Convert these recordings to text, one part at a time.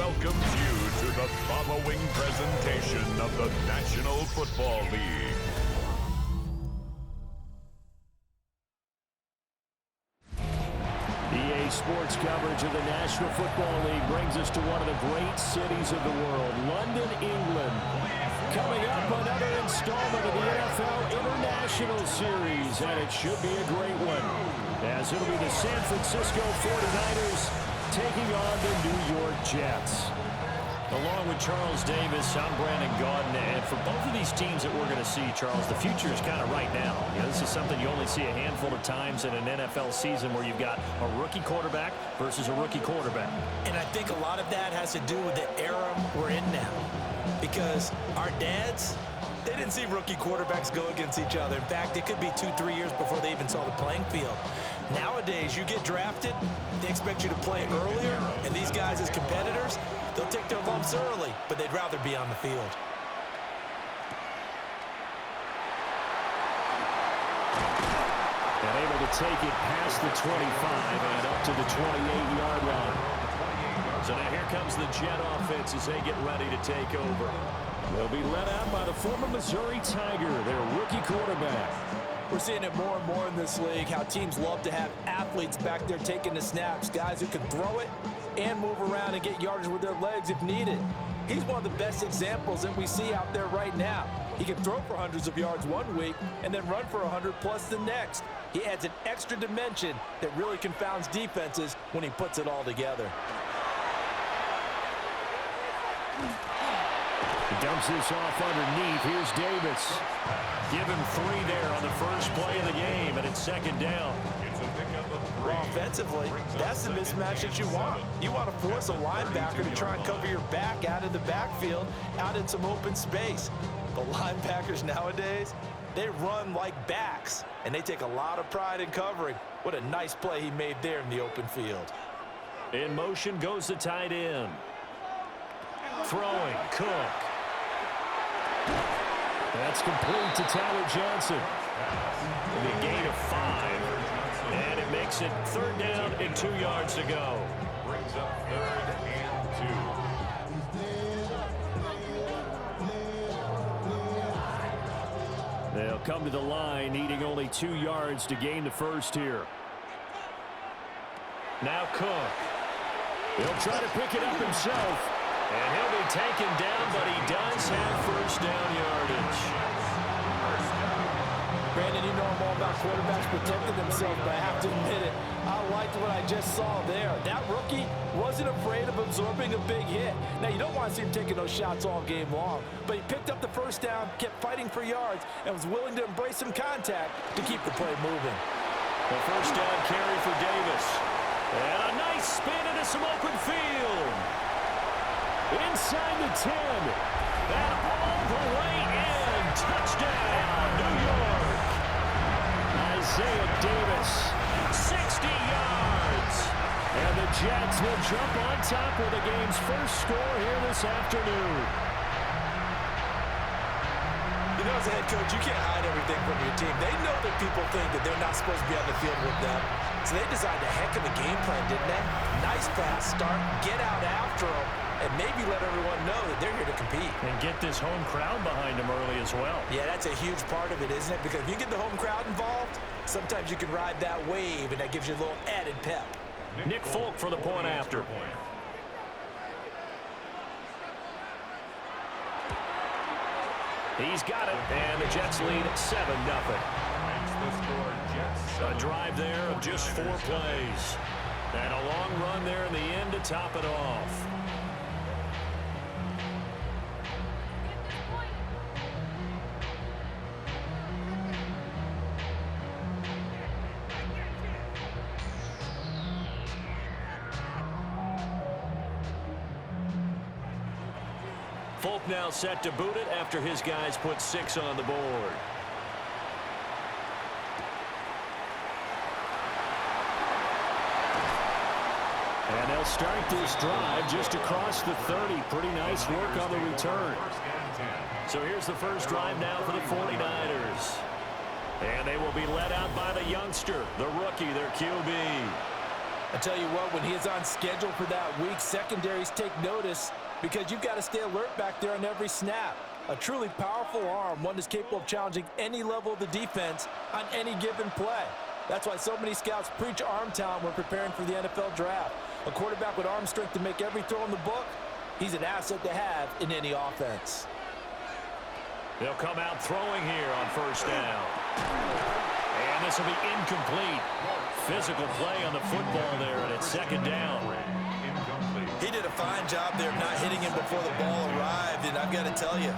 welcomes you to the following presentation of the National Football League. EA Sports coverage of the National Football League brings us to one of the great cities of the world, London, England. Coming up, another installment of the NFL International Series, and it should be a great one, as it'll be the San Francisco 49ers taking on the New York Jets. Along with Charles Davis, I'm Brandon Gaudin, and for both of these teams that we're going to see, Charles, the future is kind of right now. You know, this is something you only see a handful of times in an NFL season where you've got a rookie quarterback versus a rookie quarterback. And I think a lot of that has to do with the era we're in now, because our dads, they didn't see rookie quarterbacks go against each other. In fact, it could be 2-3 years before they even saw the playing field. Nowadays, you get drafted, they expect you to play earlier, and these guys as competitors, they'll take their lumps early, but they'd rather be on the field. And able to take it past the 25 and up to the 28-yard line. So now here comes the Jet offense as they get ready to take over. They'll be led out by the former Missouri Tiger, their rookie quarterback. We're seeing it more and more in this league, how teams love to have athletes back there taking the snaps, guys who can throw it and move around and get yardage with their legs if needed. He's one of the best examples that we see out there right now. He can throw for hundreds of yards one week and then run for 100+ the next. He adds an extra dimension that really confounds defenses when he puts it all together. He dumps this off underneath. Here's Davis. Give him 3 there on the first play of the game, and it's second down. Well, offensively, that's the mismatch that you want. You want to force a linebacker to try and cover your back out of the backfield, out in some open space. But linebackers nowadays, they run like backs, and they take a lot of pride in covering. What a nice play he made there in the open field. In motion goes the tight end. Throwing, Cook. That's complete to Tyler Johnson. The gain of 5. And it makes it 3rd down and 2 yards to go. Brings up 3rd and 2. They'll come to the line, needing only 2 yards to gain the first here. Now Cook. He'll try to pick it up himself. And he'll be taken down, but he does have first down yardage. Brandon, you know I'm all about quarterbacks protecting themselves, but I have to admit it. I liked what I just saw there. That rookie wasn't afraid of absorbing a big hit. Now, you don't want to see him taking those shots all game long, but he picked up the first down, kept fighting for yards, and was willing to embrace some contact to keep the play moving. The first down carry for Davis. And a nice spin into some open field. Inside the 10. And all the way in. Touchdown, New York. Isaiah Davis, 60 yards. And the Jets will jump on top with the game's first score here this afternoon. You know, as a head coach, you can't hide everything from your team. They know that people think that they're not supposed to be on the field with them. So they designed a heck of a game plan, didn't they? Nice pass start, get out after them, and maybe let everyone know that they're here to compete. And get this home crowd behind them early as well. Yeah, that's a huge part of it, isn't it? Because if you get the home crowd involved, sometimes you can ride that wave, and that gives you a little added pep. Nick Folk for the point after. He's got it, and the Jets lead 7-0. A drive there of just 4 plays. And a long run there in the end to top it off. Folk now set to boot it after his guys put 6 on the board. And they'll start this drive just across the 30. Pretty nice work on the return. So here's the first drive now for the 49ers. And they will be led out by the youngster, the rookie, their QB. I tell you what, when he is on schedule for that week, secondaries take notice because you've got to stay alert back there on every snap. A truly powerful arm, one that's capable of challenging any level of the defense on any given play. That's why so many scouts preach arm talent when preparing for the NFL draft. A quarterback with arm strength to make every throw in the book, he's an asset to have in any offense. They'll come out throwing here on first down. And this will be incomplete. Physical play on the football there, and it's second down. He did a fine job there of not hitting him before the ball arrived, and I've got to tell you,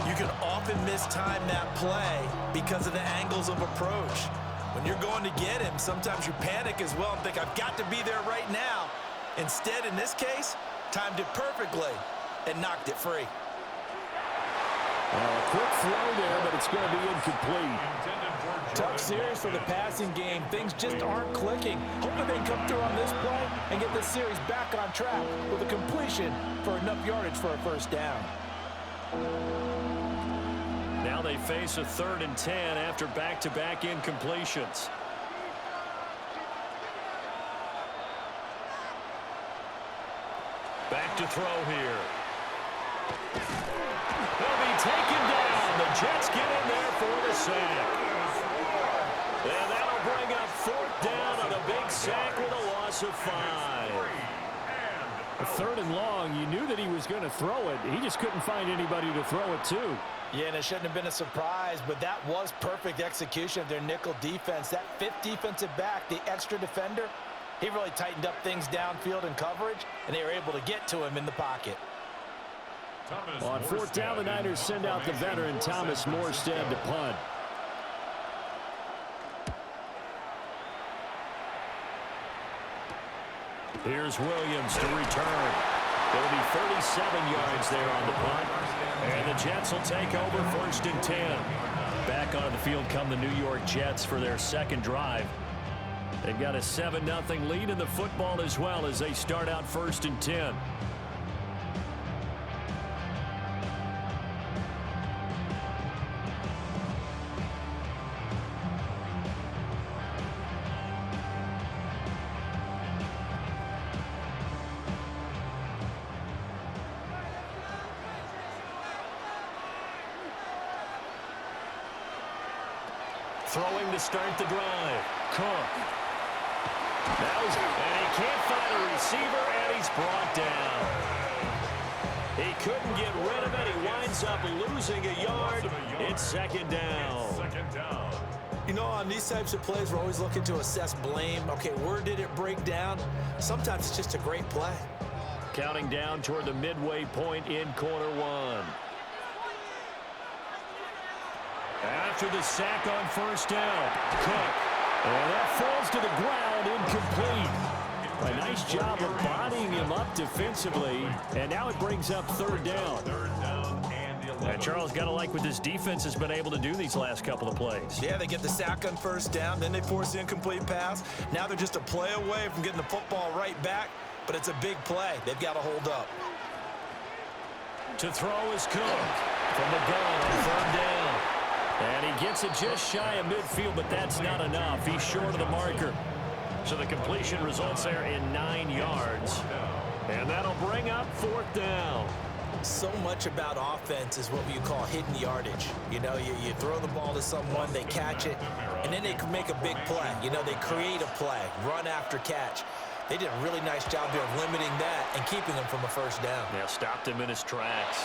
you can often mistime that play because of the angles of approach. When you're going to get him, sometimes you panic as well and think, I've got to be there right now. Instead, in this case, timed it perfectly and knocked it free. A quick throw there, but it's going to be incomplete. Tough series for the passing game. Things just aren't clicking. Hoping they come through on this play and get this series back on track with a completion for enough yardage for a first down. Now they face a 3rd and 10 after back-to-back incompletions. Back to throw here. He'll be taken down. The Jets get in there for the sack. And that'll bring up 4th down on a big sack with a loss of 5. A 3rd and long, you knew that he was going to throw it. He just couldn't find anybody to throw it to. Yeah, and it shouldn't have been a surprise, but that was perfect execution of their nickel defense. That 5th defensive back, the extra defender, he really tightened up things downfield in coverage, and they were able to get to him in the pocket. On 4th down, the Niners send out the veteran Thomas Morstead to punt. Here's Williams to return. It'll be 37 yards there on the punt. And the Jets will take over 1st and 10. Back onto the field come the New York Jets for their second drive. They've got a 7-0 lead in the football as well as they start out 1st and 10. Throwing to start the drive. Cook. And he can't find a receiver, and he's brought down. He couldn't get rid of it. He winds up losing a yard. It's 2nd down. You know, on these types of plays, we're always looking to assess blame. Okay, where did it break down? Sometimes it's just a great play. Counting down toward the midway point in quarter 1. After the sack on 1st down, Cook. And that falls to the ground, incomplete. A nice job of bodying him up defensively, and now it brings up 3rd down. And Charles, got to like what this defense has been able to do these last couple of plays. Yeah, they get the sack on 1st down, then they force the incomplete pass. Now they're just a play away from getting the football right back, but it's a big play. They've got to hold up. To throw is Cook from the gun on 3rd down. And he gets it just shy of midfield, but that's not enough. He's short of the marker. So the completion results there in 9 yards. And that'll bring up 4th down. So much about offense is what you call hidden yardage. You know, you throw the ball to someone, they catch it, and then they can make a big play. You know, they create a play, run after catch. They did a really nice job there of limiting that and keeping him from a 1st down. Yeah, stopped him in his tracks.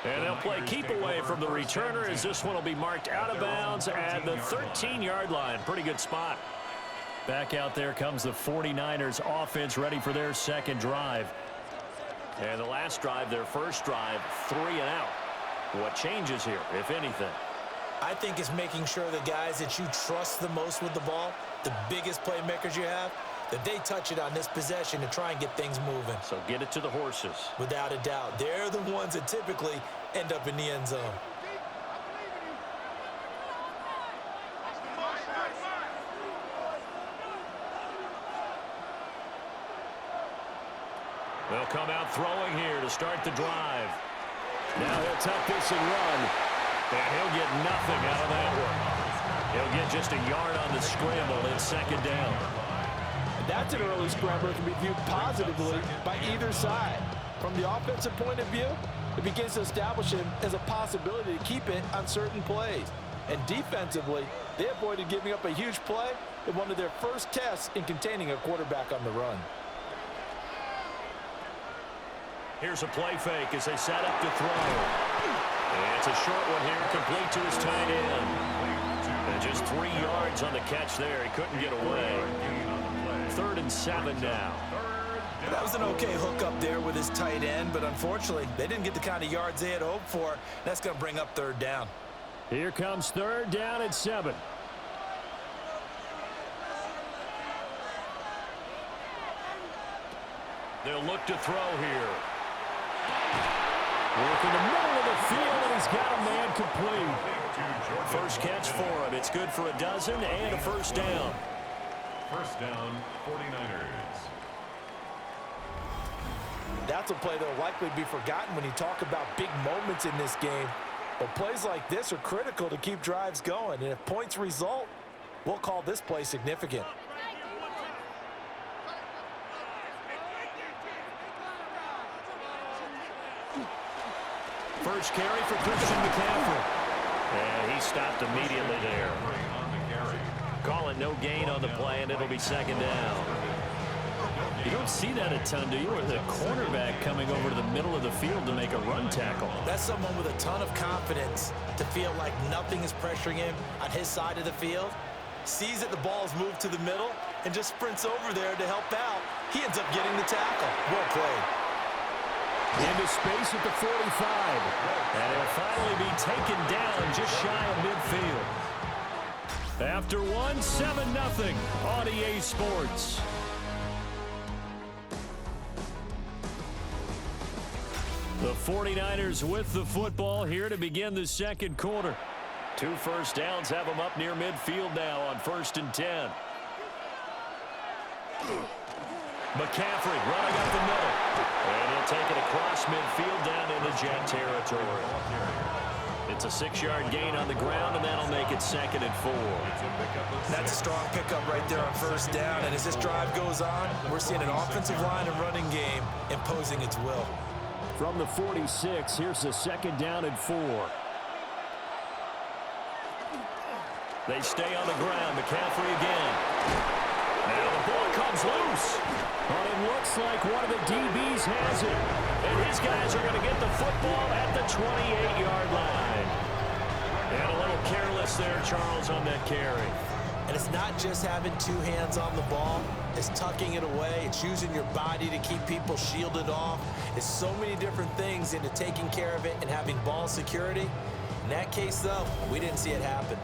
And they'll play keep away from the returner as this one will be marked out of bounds at the 13-yard line. Pretty good spot. Back out there comes the 49ers offense ready for their 2nd drive. And the last drive, their 1st drive, 3 and out. What changes here, if anything? I think it's making sure the guys that you trust the most with the ball, the biggest playmakers you have, that they touch it on this possession to try and get things moving. So get it to the horses. Without a doubt. They're the ones that typically end up in the end zone. They'll come out throwing here to start the drive. Now he'll tuck this and run. And he'll get nothing out of that one. He'll get just a yard on the scramble. It's 2nd down. That's an early scrambler that can be viewed positively by either side. From the offensive point of view, it begins to establish him as a possibility to keep it on certain plays. And defensively, they avoided giving up a huge play in one of their first tests in containing a quarterback on the run. Here's a play fake as they set up to throw. And it's a short one here, complete to his tight end. And just 3 yards on the catch there. He couldn't get away. 3rd and 7 now. That was an okay hook up there with his tight end, but unfortunately, they didn't get the kind of yards they had hoped for. That's going to bring up 3rd down. Here comes 3rd down at 7. They'll look to throw here. Work in the middle of the field, and he's got a man complete. First catch for him. It's good for a dozen and a 1st down. 1st down, 49ers. That's a play that will likely be forgotten when you talk about big moments in this game. But plays like this are critical to keep drives going. And if points result, we'll call this play significant. First carry for Christian McCaffrey. And he stopped immediately there. Call it no gain on the play, and it'll be 2nd down. You don't see that a ton, do you? Or the cornerback coming over to the middle of the field to make a run tackle. That's someone with a ton of confidence to feel like nothing is pressuring him on his side of the field. Sees that the ball's moved to the middle and just sprints over there to help out. He ends up getting the tackle. Well played. Into space at the 45. And he'll finally be taken down just shy of midfield. After one, 7-0 on EA Sports. The 49ers with the football here to begin the 2nd quarter. 2 1st downs have them up near midfield now on 1st and 10. McCaffrey running up the middle. And he'll take it across midfield down into Jet territory. It's a 6-yard gain on the ground, and that'll make it 2nd and 4. That's a strong pickup right there on 1st down. And as this drive goes on, we're seeing an offensive line and running game imposing its will. From the 46, here's the 2nd down and 4. They stay on the ground. McCaffrey again. Now the ball comes loose. But it looks like one of the DBs has it. And his guys are going to get the football at the 28-yard line. And a little careless there, Charles, on that carry. And it's not just having 2 hands on the ball. It's tucking it away. It's using your body to keep people shielded off. It's so many different things into taking care of it and having ball security. In that case, though, we didn't see it happen.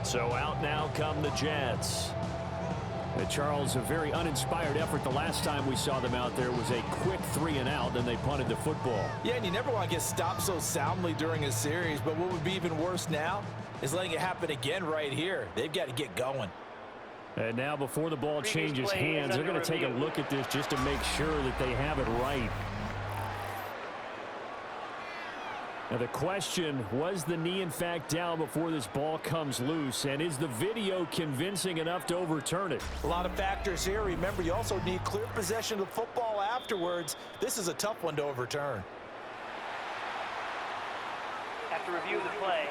So out now come the Jets. Charles, a very uninspired effort. The last time we saw them out there was a quick 3-and-out, then they punted the football. Yeah, and you never want to get stopped so soundly during a series, but what would be even worse now is letting it happen again right here. They've got to get going. And now before the ball changes hands, they're going to take a look at this just to make sure that they have it right. Now the question, was the knee in fact down before this ball comes loose? And is the video convincing enough to overturn it? A lot of factors here. Remember, you also need clear possession of the football afterwards. This is a tough one to overturn. After review of the play,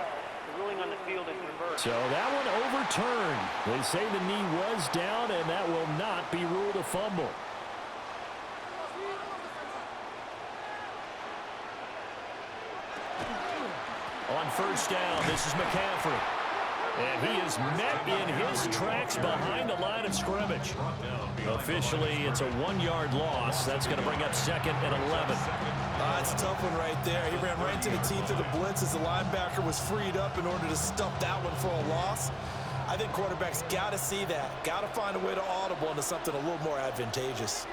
the ruling on the field is reversed. So that one overturned. They say the knee was down, and that will not be ruled a fumble. On 1st down, this is McCaffrey. And he is met in his tracks behind the line of scrimmage. Officially, it's a 1-yard loss. That's going to bring up 2nd and 11. It's a tough one right there. He ran right into the teeth of the blitz as the linebacker was freed up in order to stuff that one for a loss. I think quarterbacks got to see that. Got to find a way to audible into something a little more advantageous.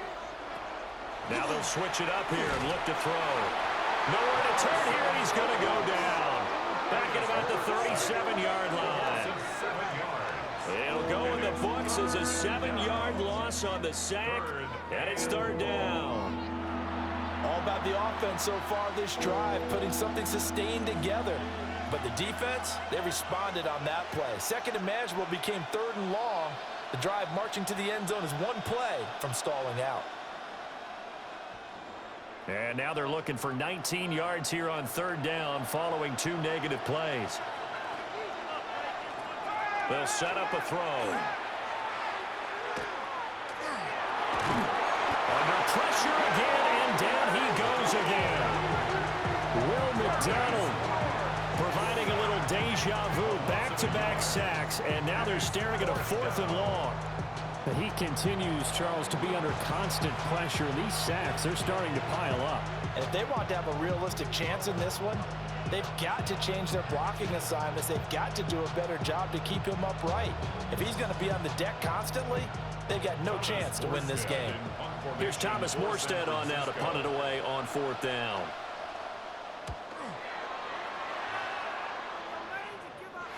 Now they'll switch it up here and look to throw. Nowhere to turn here, and he's going to go down. Back at about the 37-yard line. It'll go in the books as a 7-yard loss on the sack, and it's 3rd down. All about the offense so far this drive, putting something sustained together. But the defense, they responded on that play. 2nd and manageable became 3rd and long, The drive marching to the end zone is one play from stalling out. And now they're looking for 19 yards here on third down following 2 negative plays. They'll set up a throw. Under pressure again, and down he goes again. Will McDonald providing a little deja vu, back-to-back sacks, and now they're staring at a 4th and long. But he continues, Charles, to be under constant pressure. These sacks, they're starting to pile up. And if they want to have a realistic chance in this one, they've got to change their blocking assignments. They've got to do a better job to keep him upright. If he's going to be on the deck constantly, they've got no chance to win this game. Here's Thomas Morstead on now to punt it away on 4th down.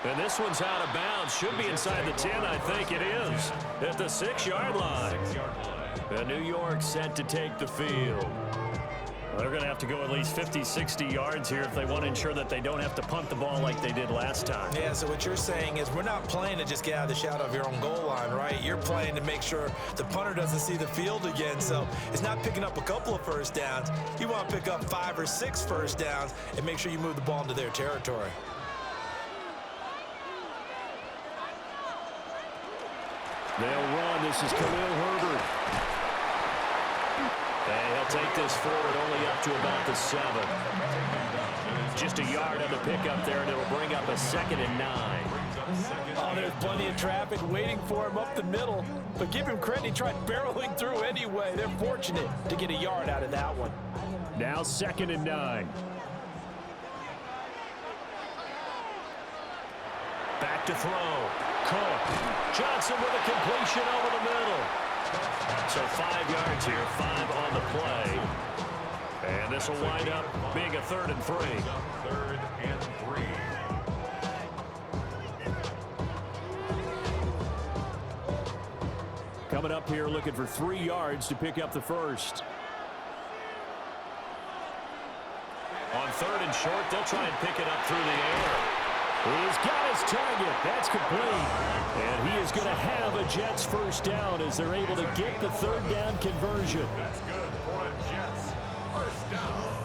And this one's out of bounds. Should be inside the 10, I think it is. At the 6-yard line. And New York set to take the field. Well, they're going to have to go at least 50, 60 yards here if they want to ensure that they don't have to punt the ball like they did last time. Yeah, so what you're saying is we're not playing to just get out of the shadow of your own goal line, right? You're playing to make sure the punter doesn't see the field again. So it's not picking up a couple of first downs. You want to pick up 5 or 6 first downs and make sure you move the ball into their territory. They'll run. This is Khalil Herbert. And he'll take this forward only up to about the 7. Just a yard on the pickup there, and it'll bring up a 2nd and 9. Oh, there's plenty of traffic waiting for him up the middle. But give him credit, he tried barreling through anyway. They're fortunate to get a yard out of that one. Now 2nd and 9. Back to throw. Cook. Johnson with a completion over the middle. So 5 yards here, 5 on the play. And this will wind up being a 3rd and 3. 3rd and 3. Coming up here looking for 3 yards to pick up the first. On 3rd and short, they'll try and pick it up through the air. He's got his target. That's complete. And he is going to have a Jets first down as they're able to get the 3rd down conversion. That's good for a Jets. First down.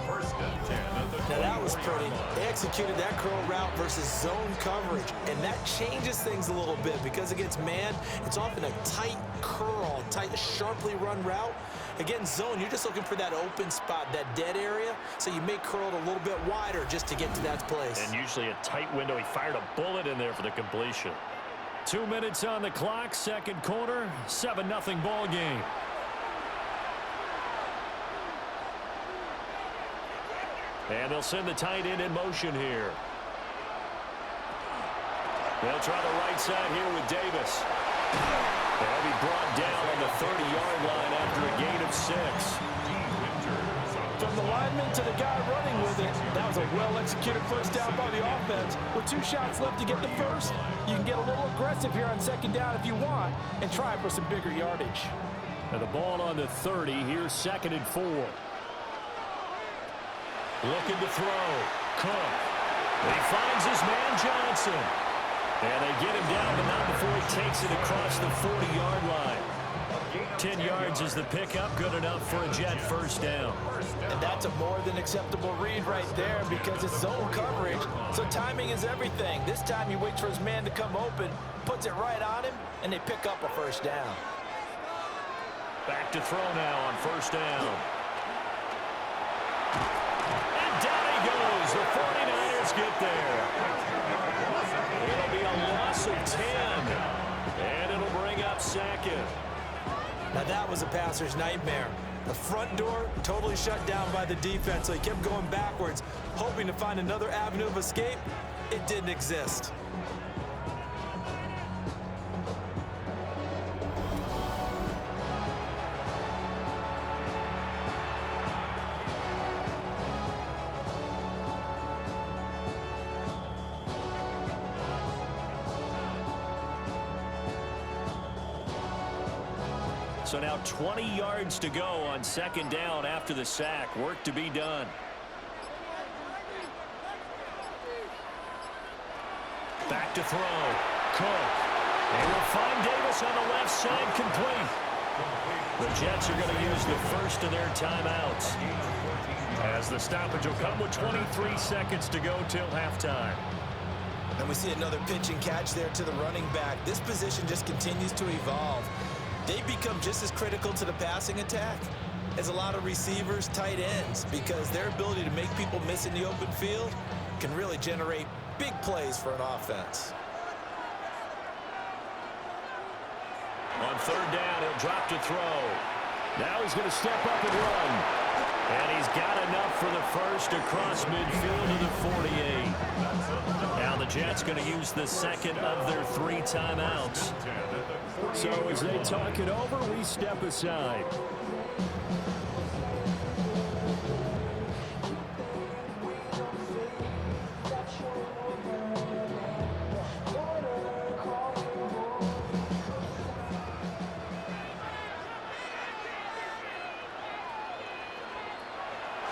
1st and 10 at the 20. Now that was pretty. They executed that curl route versus zone coverage, and that changes things a little bit because against man, it's often a tight curl, tight, sharply run route. Against zone, you're just looking for that open spot, that dead area, so you may curl it a little bit wider just to get to that place. And usually a tight window. He fired a bullet in there for the completion. 2 minutes on the clock, 2nd quarter, 7-0 ball game. And they'll send the tight end in motion here. They'll try the right side here with Davis. They'll be brought down on the 30-yard line after a gain of 6. From the lineman to the guy running with it, that was a well-executed first down by the offense. With 2 shots left to get the first, you can get a little aggressive here on 2nd down if you want and try for some bigger yardage. Now the ball on the 30. Here's 2nd and 4. Looking to throw. Cook. And he finds his man Johnson. And they get him down, but not before he takes it across the 40-yard line. 10 yards is the pickup, good enough for a Jet first down. And that's a more than acceptable read right there because it's zone coverage, so timing is everything. This time he waits for his man to come open, puts it right on him, and they pick up a first down. Back to throw now on 1st down. And down he goes. The 49ers get there. It'll be a loss of 10. And it'll bring up 2nd. Now that was a passer's nightmare. The front door totally shut down by the defense, so he kept going backwards, hoping to find another avenue of escape. It didn't exist. So now 20 yards to go on 2nd down after the sack. Work to be done. Back to throw. Cook. They will find Davis on the left side, complete. The Jets are going to use the first of their timeouts, as the stoppage will come with 23 seconds to go till halftime. And we see another pitch and catch there to the running back. This position just continues to evolve. They become just as critical to the passing attack as a lot of receivers, tight ends, because their ability to make people miss in the open field can really generate big plays for an offense. On third down, he'll drop to throw. Now he's going to step up and run. And he's got enough for the first across midfield to the 48. Now the Jets going to use the second of their 3 timeouts. So as they talk it over, we step aside.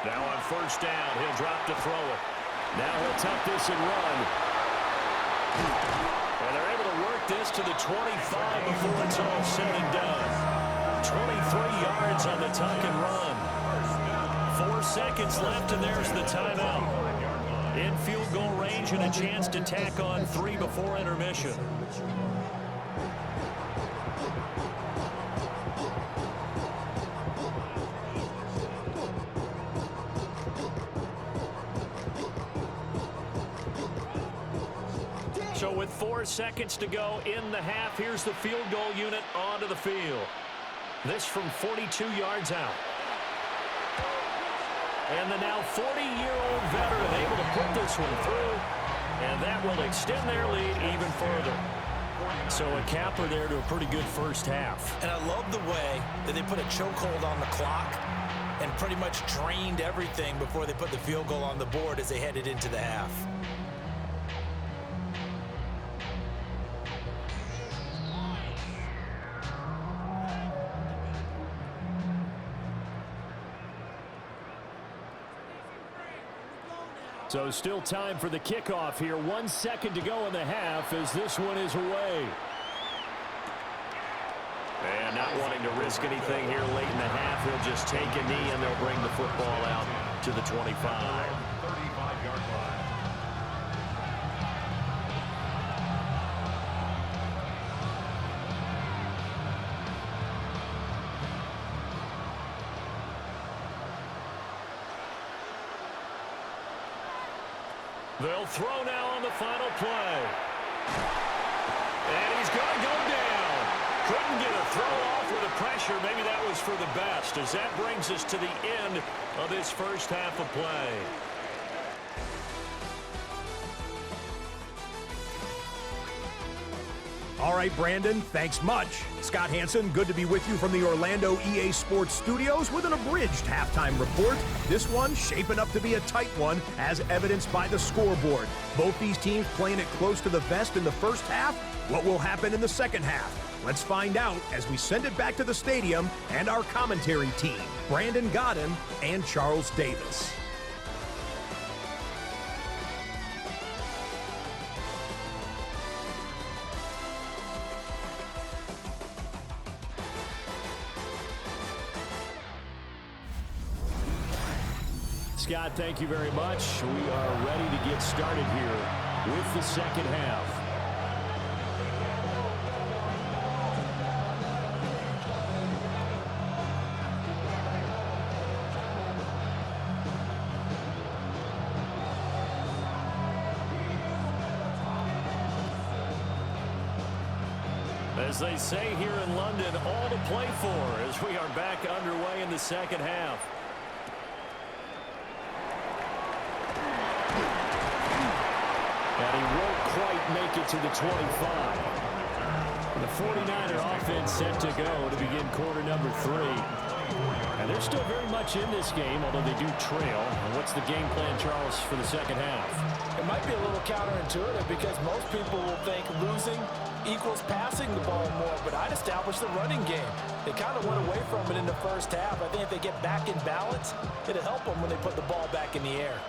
Now on first down, he'll drop to throw it. Now he'll tuck this and run. And they're able to work this to the 25 before it's all said and done. 23 yards on the tuck and run. 4 seconds left, and there's the timeout. In field goal range and a chance to tack on 3 before intermission. So with 4 seconds to go in the half, here's the field goal unit onto the field. This from 42 yards out. And the now 40-year-old veteran able to put this one through. And that will extend their lead even further. So a capper there to a pretty good first half. And I love the way that they put a chokehold on the clock and pretty much drained everything before they put the field goal on the board as they headed into the half. So still time for the kickoff here. 1 second to go in the half as this one is away. And not wanting to risk anything here late in the half, he'll just take a knee and they'll bring the football out to the 25. 35-yard line. They'll throw now on the final play. And he's going to go down. Couldn't get a throw off with the pressure. Maybe that was for the best, as that brings us to the end of this first half of play. All right, Brandon, thanks much. Scott Hansen, good to be with you from the Orlando EA Sports Studios with an abridged halftime report. This one shaping up to be a tight one, as evidenced by the scoreboard. Both these teams playing it close to the vest in the first half. What will happen in the second half? Let's find out as we send it back to the stadium and our commentary team, Brandon Godden and Charles Davis. Scott, thank you very much. We are ready to get started here with the second half. As they say here in London, all to play for as we are back underway in the second half. And he won't quite make it to the 25. The 49er offense set to go to begin quarter number 3. And they're still very much in this game, although they do trail. And what's the game plan, Charles, for the second half? It might be a little counterintuitive because most people will think losing equals passing the ball more, but I'd establish the running game. They kind of went away from it in the first half. I think if they get back in balance, it'll help them when they put the ball back in the air.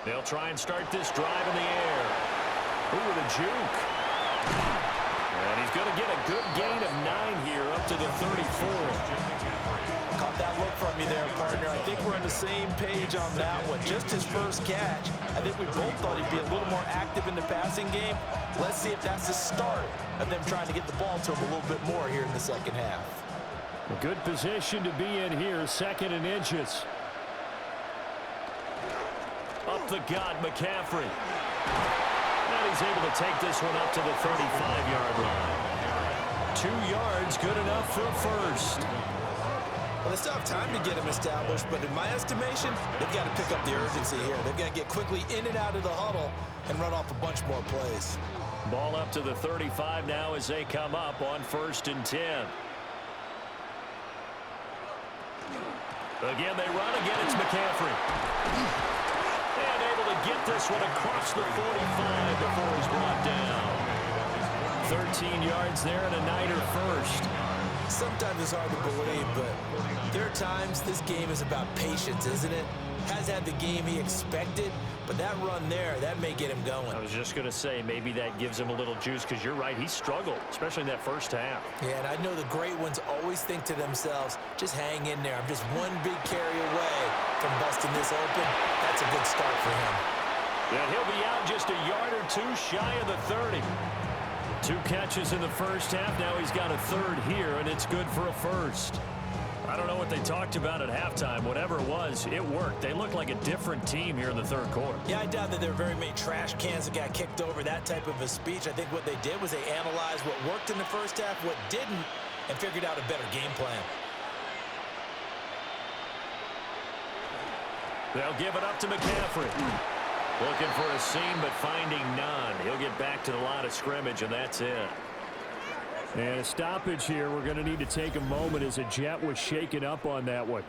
They'll try and start this drive in the air. Ooh, with a juke. And he's going to get a good gain of 9 here up to the 34. Caught that look from you there, partner. I think we're on the same page on that one. Just his first catch. I think we both thought he'd be a little more active in the passing game. Let's see if that's the start of them trying to get the ball to him a little bit more here in the second half. A good position to be in here, 2nd and inches. Up the gut, McCaffrey. And he's able to take this one up to the 35-yard line. 2 yards, good enough for a first. Well, they still have time to get him established, but in my estimation, they've got to pick up the urgency here. They've got to get quickly in and out of the huddle and run off a bunch more plays. Ball up to the 35 now as they come up on 1st and 10. Again, they run. Again, it's McCaffrey. And able to get this one across the 45 before he's brought down. 13 yards there and a Niner first. Sometimes it's hard to believe, but there are times this game is about patience, isn't it? Has had the game he expected, but that run there, that may get him going. I was just going to say, maybe that gives him a little juice, because you're right, he struggled, especially in that first half. Yeah, and I know the great ones always think to themselves, just hang in there. I'm just one big carry away from busting this open. That's a good start for him. And he'll be out just a yard or 2 shy of the 30. 2 catches in the first half. Now he's got a 3rd here, and it's good for a first. I don't know what they talked about at halftime. Whatever it was, it worked. They looked like a different team here in the 3rd quarter. Yeah, I doubt that there were very many trash cans that got kicked over, that type of a speech. I think what they did was they analyzed what worked in the first half, what didn't, and figured out a better game plan. They'll give it up to McCaffrey. Looking for a seam, but finding none. He'll get back to the line of scrimmage, and that's it. And a stoppage here. We're going to need to take a moment as a Jet was shaken up on that one.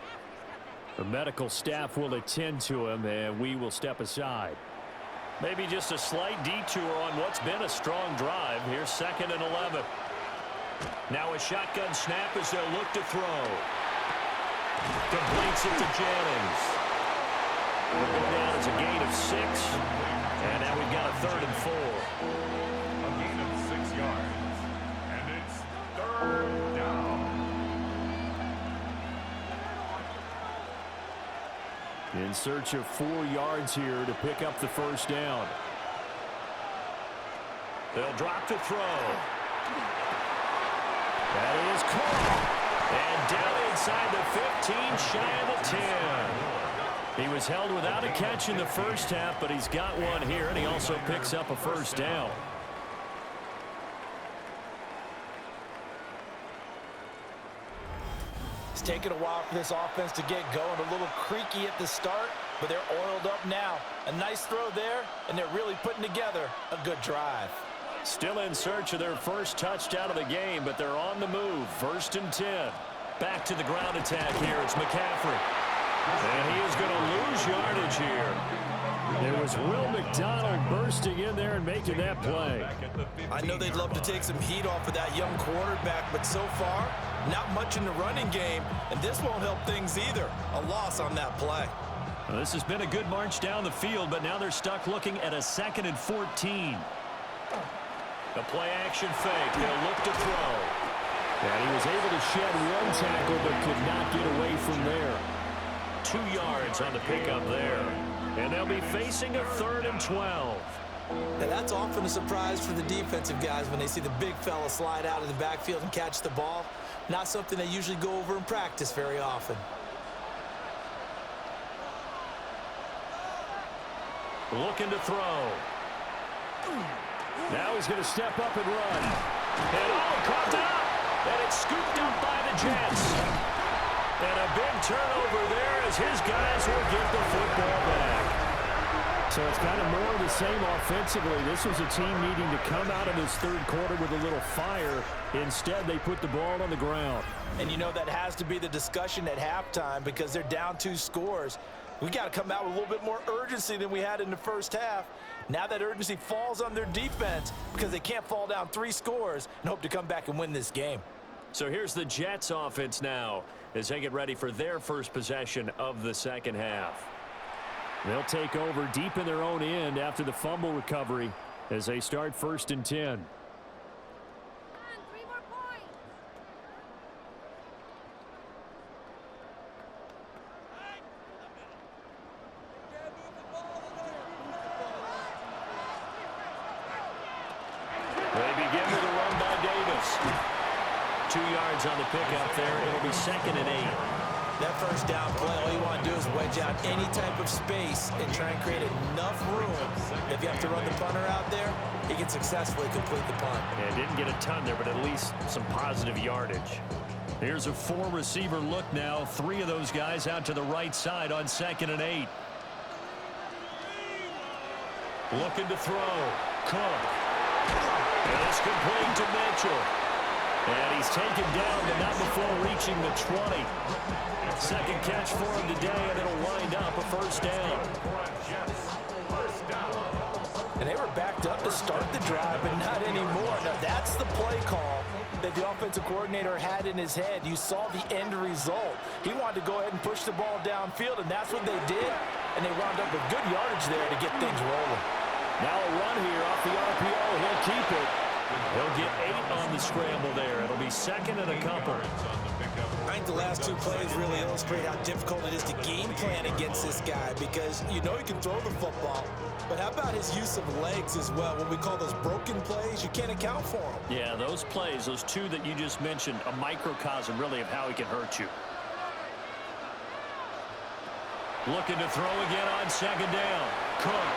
The medical staff will attend to him, and we will step aside. Maybe just a slight detour on what's been a strong drive. Here's 2nd and 11. Now a shotgun snap as they'll look to throw. Completes it to Jennings. We'll go down as a gain of 6. And now we've got a 3rd and 4. A gain of 6 yards. And it's 3rd down. In search of 4 yards here to pick up the first down. They'll drop to throw. That is caught. And down inside the 15, shy of the 10. He was held without a catch in the first half, but he's got one here, and he also picks up a first down. It's taken a while for this offense to get going. A little creaky at the start, but they're oiled up now. A nice throw there, and they're really putting together a good drive. Still in search of their first touchdown of the game, but they're on the move. 1st and 10. Back to the ground attack here. It's McCaffrey. And he is going to lose yardage here. There was Will McDonald bursting in there and making that play. I know they'd love to take some heat off of that young quarterback, but so far, not much in the running game, and this won't help things either. A loss on that play. Well, this has been a good march down the field, but now they're stuck looking at a 2nd and 14. The play-action fake. They'll look to throw. And he was able to shed 1 tackle, but could not get away from there. 2 yards on the pickup there. And they'll be facing a 3rd and 12. Now that's often a surprise for the defensive guys when they see the big fella slide out of the backfield and catch the ball. Not something they usually go over in practice very often. Looking to throw. Now he's going to step up and run. And caught up. And it's scooped up by the Jets. And a big turnover there as his guys will get the football back. So it's kind of more of the same offensively. This was a team needing to come out of this 3rd quarter with a little fire. Instead, they put the ball on the ground. And you know that has to be the discussion at halftime because they're down 2 scores. We got to come out with a little bit more urgency than we had in the first half. Now that urgency falls on their defense because they can't fall down 3 scores and hope to come back and win this game. So here's the Jets offense now as they get ready for their first possession of the second half. They'll take over deep in their own end after the fumble recovery as they start 1st and 10. They begin with a run by Davis. 2 yards on the pickup there. It'll be 2nd and 8. That first down play, all you want to do is wedge out any type of space and try and create enough room. If you have to run the punter out there, he can successfully complete the punt. Yeah, didn't get a ton there, but at least some positive yardage. Here's a 4-receiver look now. 3 of those guys out to the right side on 2nd and 8. Looking to throw. Cook. And it's complete to Mitchell. And he's taken down, but not before reaching the 20. Second catch for him today, and it'll wind up a 1st down. And they were backed up to start the drive, but not anymore. Now, that's the play call that the offensive coordinator had in his head. You saw the end result. He wanted to go ahead and push the ball downfield, and that's what they did. And they wound up with good yardage there to get things rolling. Now a run here off the RPO. He'll keep it. He'll get 8 on the scramble there. It'll be 2nd and a couple. I think the last 2 plays really illustrate how difficult it is to game plan against this guy, because you know he can throw the football, but how about his use of legs as well? What we call those broken plays, you can't account for them. Yeah, those plays, those 2 that you just mentioned, a microcosm really of how he can hurt you. Looking to throw again on 2nd down. Cook.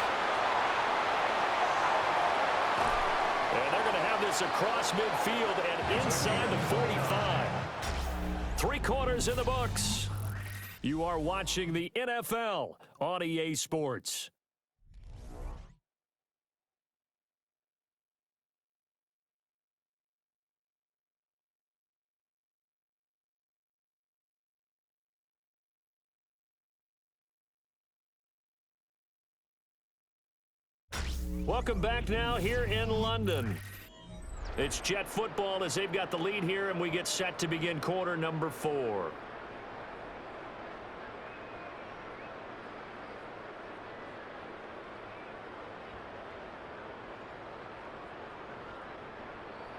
And they're going to have this across midfield and inside the 45. 3 quarters in the books. You are watching the NFL on EA Sports. Welcome back now here in London. It's Jet football as they've got the lead here, and we get set to begin quarter number 4.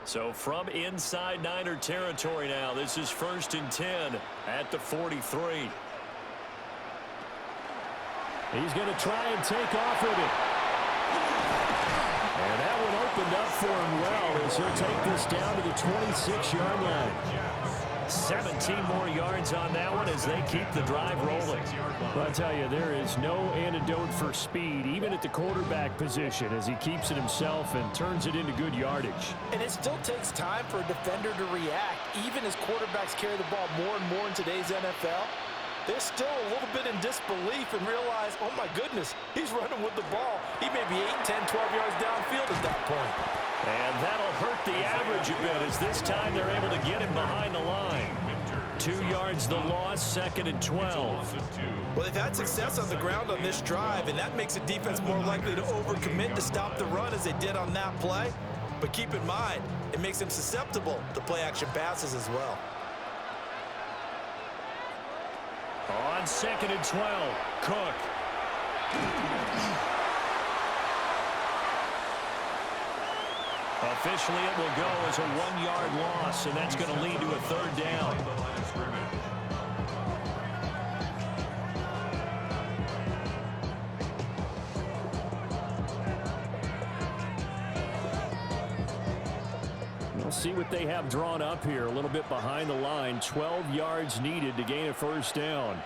So from inside Niner territory now, this is 1st and 10 at the 43. He's going to try and take off with it. And that one opened up for him well as he'll take this down to the 26-yard line. 17 more yards on that one as they keep the drive rolling. Well, I tell you, there is no antidote for speed, even at the quarterback position, as he keeps it himself and turns it into good yardage. And it still takes time for a defender to react. Even as quarterbacks carry the ball more and more in today's NFL, they're still a little bit in disbelief and realize, oh my goodness, he's running with the ball. He may be 8, 10, 12 yards downfield at that point. And that'll hurt the average a bit as this time they're able to get him behind the line. 2 yards the loss, 2nd and 12. Well, they've had success on the ground on this drive, and that makes the defense more likely to overcommit to stop the run as they did on that play. But keep in mind, it makes them susceptible to play-action passes as well. On 2nd and 12, Cook. Officially, it will go as a 1-yard loss, and that's going to lead to a 3rd down. We'll see what they have drawn up here. A little bit behind the line. 12 yards needed to gain a 1st down.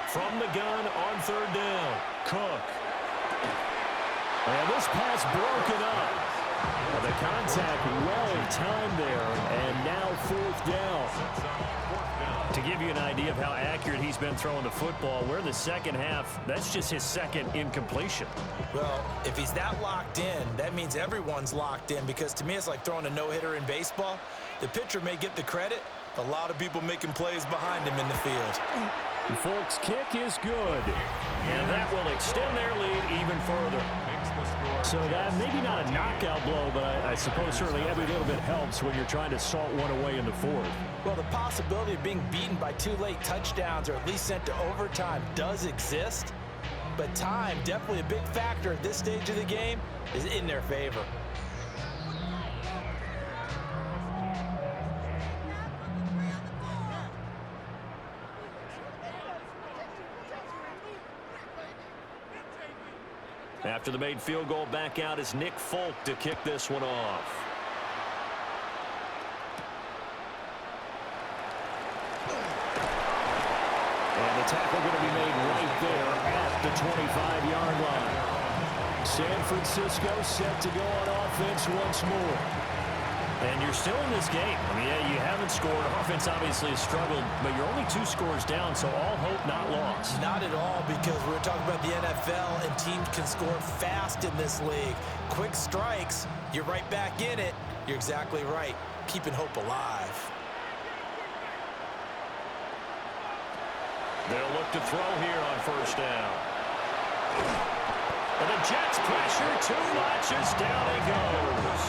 From the gun on 3rd down, Cook. And this pass broken up. Well, the contact well timed there, and now 4th down. To give you an idea of how accurate he's been throwing the football, we're in the 2nd half. That's just his 2nd incompletion. Well, if he's that locked in, that means everyone's locked in, because to me it's like throwing a no-hitter in baseball. The pitcher may get the credit, a lot of people making plays behind him in the field. The Folks' kick is good, and that will extend their lead even further. So that maybe not a knockout blow, but I suppose certainly every little bit helps when you're trying to salt one away in the fourth. Well, the possibility of being beaten by 2 late touchdowns or at least sent to overtime does exist. But time, definitely a big factor at this stage of the game, is in their favor. After the made field goal, back out is Nick Folk to kick this one off. And the tackle going to be made right there at the 25-yard line. San Francisco set to go on offense once more. And you're still in this game. I mean, yeah, you haven't scored. Offense obviously has struggled, but you're only 2 scores down, so all hope not lost. Not at all, because we're talking about the NFL, and teams can score fast in this league. Quick strikes, you're right back in it. You're exactly right. Keeping hope alive. They'll look to throw here on first down. And the Jets pressure too much as down he goes.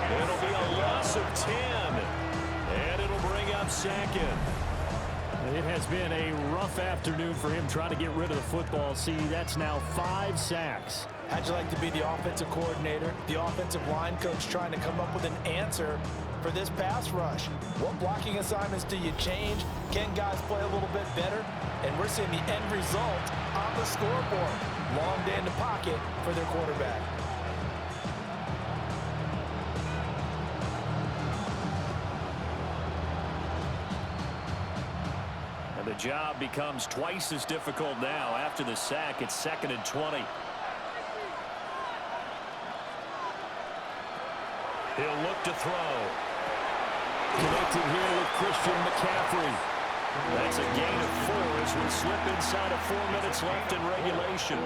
It'll be a loss of 10, and it'll bring up second. It has been a rough afternoon for him trying to get rid of the football. See, that's now 5 sacks. How'd you like to be the offensive coordinator, the offensive line coach trying to come up with an answer for this pass rush? What blocking assignments do you change? Can guys play a little bit better? And we're seeing the end result on the scoreboard. Long day in the pocket for their quarterback. And the job becomes twice as difficult now. After the sack, it's 2nd and 20. He'll look to throw. Connecting here with Christian McCaffrey. That's a gain of 4 as we slip inside of 4 minutes left in regulation.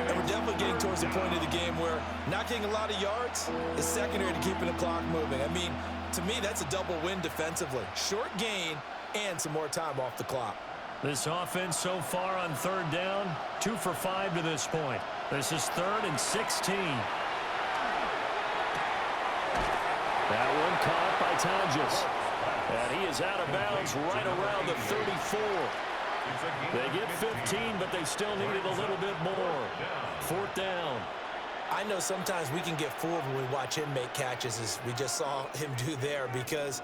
And we're definitely getting towards the point of the game where not getting a lot of yards is secondary to keeping the clock moving. I mean, to me, that's a double win defensively. Short gain and some more time off the clock. This offense so far on 3rd down, 2 for 5 to this point. This is 3rd and 16. That one caught by Tonjes. And he is out of bounds right around the 34. They get 15, but they still needed a little bit more. 4th down. I know sometimes we can get fooled when we watch him make catches, as we just saw him do there, because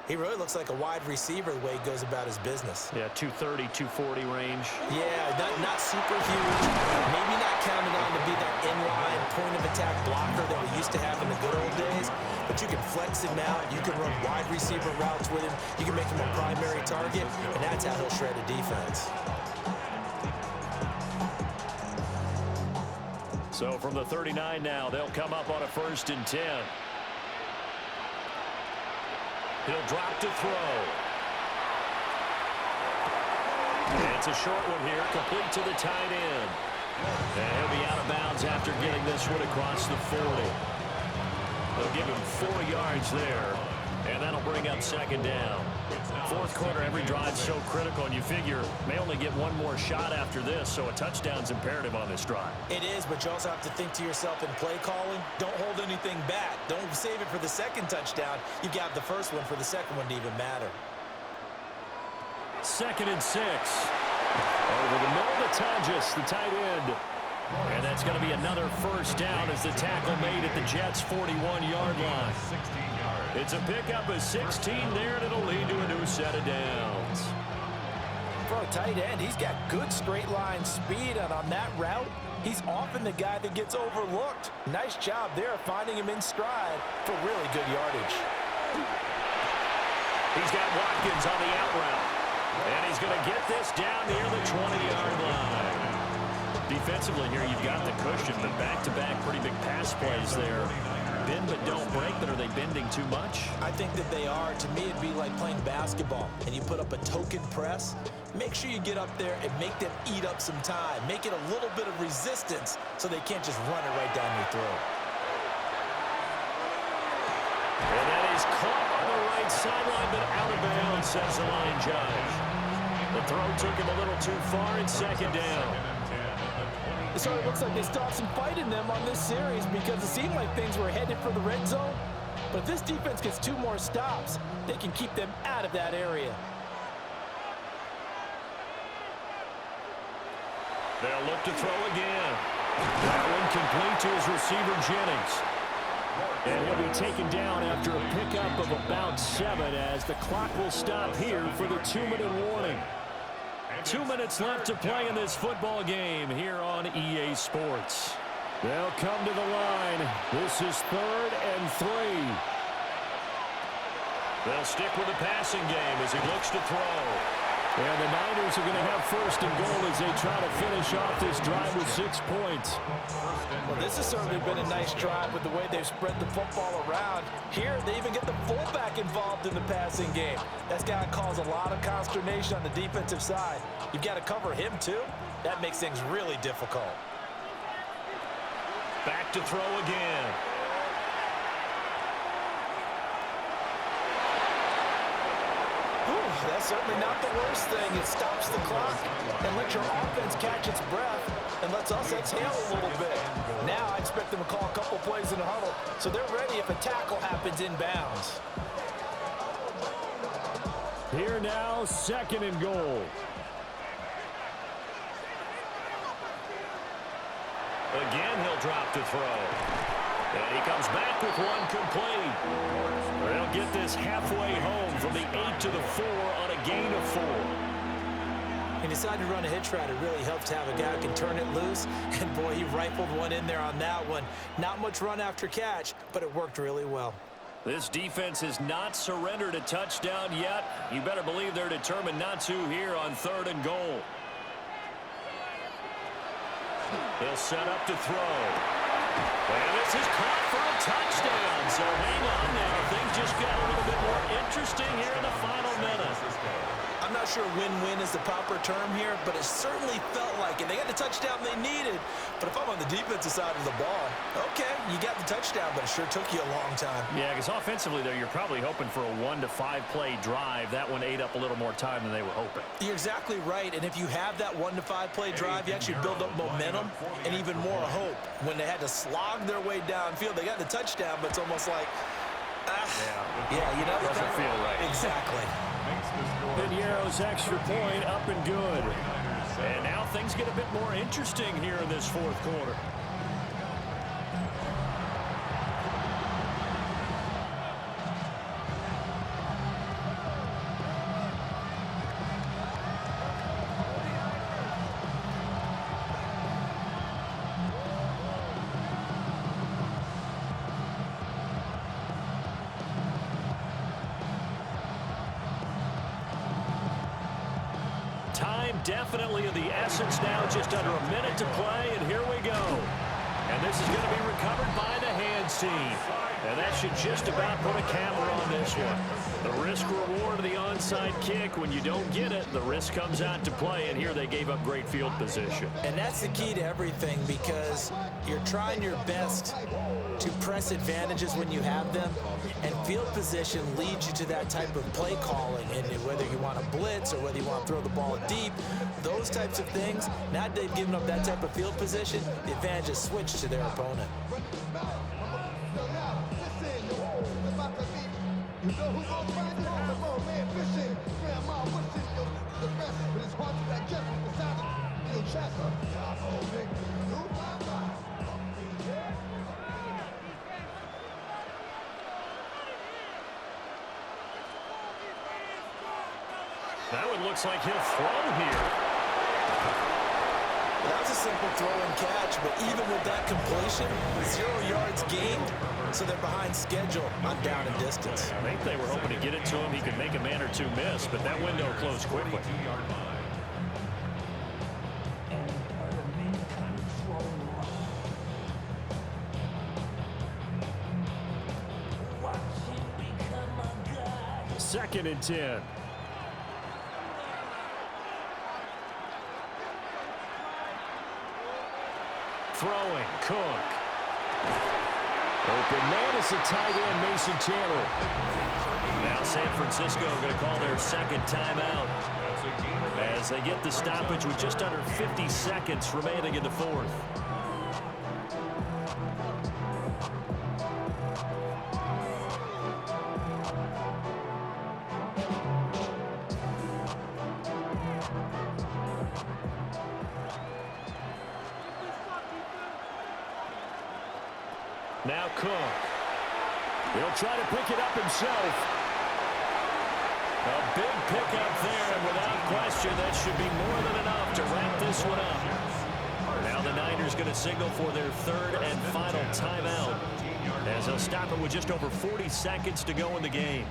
he really looks like a wide receiver the way he goes about his business. Yeah, 230, 240 range. Yeah, not super huge. Maybe not counted on to be that inline point-of-attack blocker that we used to have in the good old days. But you can flex him out. You can run wide receiver routes with him. You can make him a primary target, and that's how he'll shred a defense. So from the 39 now, they'll come up on a 1st and 10. He'll drop to throw. And it's a short one here, complete to the tight end. And he'll be out of bounds after getting this one across the 40. They'll give him 4 yards there, and that'll bring up 2nd down. 4th quarter, every drive so critical, and you figure may only get 1 more shot after this, so a touchdown's imperative on this drive. It is, but you also have to think to yourself in play calling, don't hold anything back. Don't save it for the 2nd touchdown. You've got the 1st one for the 2nd one to even matter. 2nd and 6. Over the middle to Tonjes, the tight end. And that's going to be another 1st down as the tackle made at the Jets' 41-yard line. It's a pickup of 16 there, and it'll lead to a new set of downs. For a tight end, he's got good straight line speed, and on that route, he's often the guy that gets overlooked. Nice job there finding him in stride for really good yardage. He's got Watkins on the out route, and he's going to get this down near the 20-yard line. Defensively here, you've got the cushion, but back-to-back pretty big pass plays there. Bend but don't break, but are they bending too much? I think that they are. To me, it'd be like playing basketball, and you put up a token press. Make sure you get up there and make them eat up some time. Make it a little bit of resistance so they can't just run it right down your throat. And that is caught on the right sideline, but out of bounds, says the line judge. The throw took him a little too far. It's 2nd down. It sort of looks like they still have some fight in them on this series because it seemed like things were headed for the red zone. But if this defense gets 2 more stops, they can keep them out of that area. They'll look to throw again. That one complete to his receiver, Jennings. And he'll be taken down after a pickup of about 7 as the clock will stop here for the 2-minute warning. 2 minutes left to play in this football game here on EA Sports. They'll come to the line. This is 3rd and 3. They'll stick with the passing game as he looks to throw. And the Niners are going to have 1st and goal as they try to finish off this drive with 6 points. Well, this has certainly been a nice drive with the way they've spread the football around. Here, they even get the fullback involved in the passing game. That's got to cause a lot of consternation on the defensive side. You've got to cover him, too. That makes things really difficult. Back to throw again. That's certainly not the worst thing. It stops the clock and lets your offense catch its breath and lets us exhale a little bit. Now I expect them to call a couple plays in a huddle so they're ready if a tackle happens inbounds. Here now, 2nd and goal. Again, he'll drop to throw. And he comes back with one complete. They'll get this halfway home from the 8 to the 4 on a gain of 4. He decided to run a hitch route. It really helps to have a guy who can turn it loose. And, boy, he rifled one in there on that one. Not much run after catch, but it worked really well. This defense has not surrendered a touchdown yet. You better believe they're determined not to here on 3rd and goal. They'll set up to throw. And this is caught for a touchdown. So hang on now. Things just got a little bit more interesting here in the final minute. I'm not sure win-win is the proper term here, but it certainly felt like it. They got the touchdown they needed. But if I'm on the defensive side of the ball, okay, you got the touchdown, but it sure took you a long time. Yeah, because offensively, though, you're probably hoping for a 1 to 5 play drive. That one ate up a little more time than they were hoping. You're exactly right, and if you have that 1 to 5 play drive, you actually build up momentum and even more hope. When they had to slog their way downfield, they got the touchdown, but it's almost like, you know, doesn't feel right. Exactly. Piniero's extra point up and good. And now things get a bit more interesting here in this 4th quarter. Time definitely of the essence now, just under a minute to play, and here we go. And this is going to be recovered by the hands team. And that should just about put a camera on this one. The risk-reward of the onside kick, when you don't get it, the risk comes out to play, and here they gave up great field position. And that's the key to everything, because you're trying your best to press advantages when you have them, and field position leads you to that type of play calling. And whether you want to blitz or whether you want to throw the ball deep, those types of things, now that they've given up that type of field position, the advantage is switched to their opponent. That one looks like he'll throw here. That's a simple throw and catch, but even with that completion, 0 yards gained, so they're behind schedule on down and distance. I think they were hoping to get it to him. He could make a man or two miss, but that window closed quickly. Second and 10. Throwing, Cook. Open man is the tight end, Mason Chandler. Now San Francisco going to call their second timeout. as they get the stoppage with just under 50 seconds remaining in the fourth. Now Cook. He'll try to pick it up himself. A big pickup there, and without question, that should be more than enough to wrap this one up. Now the Niners going to signal for their third and final timeout, as they'll stop it with just over 40 seconds to go in the game.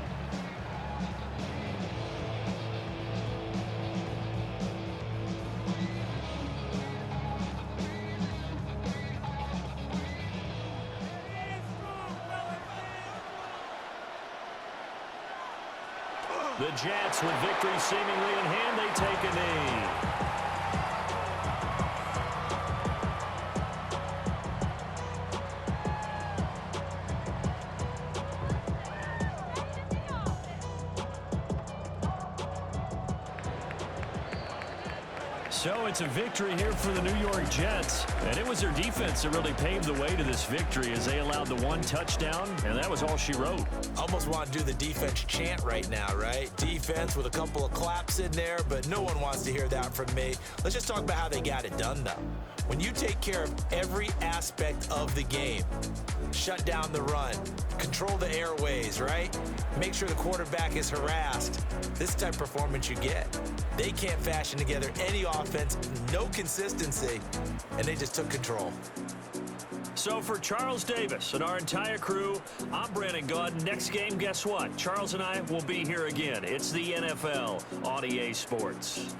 The Jets, with victory seemingly in hand, they take a knee. So it's a victory here for the New York Jets. And it was their defense that really paved the way to this victory as they allowed the one touchdown, and that was all she wrote. Almost want to do the defense chant right now, right? Defense with a couple of claps in there, but no one wants to hear that from me. Let's just talk about how they got it done, though. When you take care of every aspect of the game, shut down the run, control the airways, right? Make sure the quarterback is harassed. This type of performance you get. They can't fashion together any offense, no consistency, and they just took control. So for Charles Davis and our entire crew, I'm Brandon Gaudin. Next game, guess what? Charles and I will be here again. It's the NFL on EA Sports.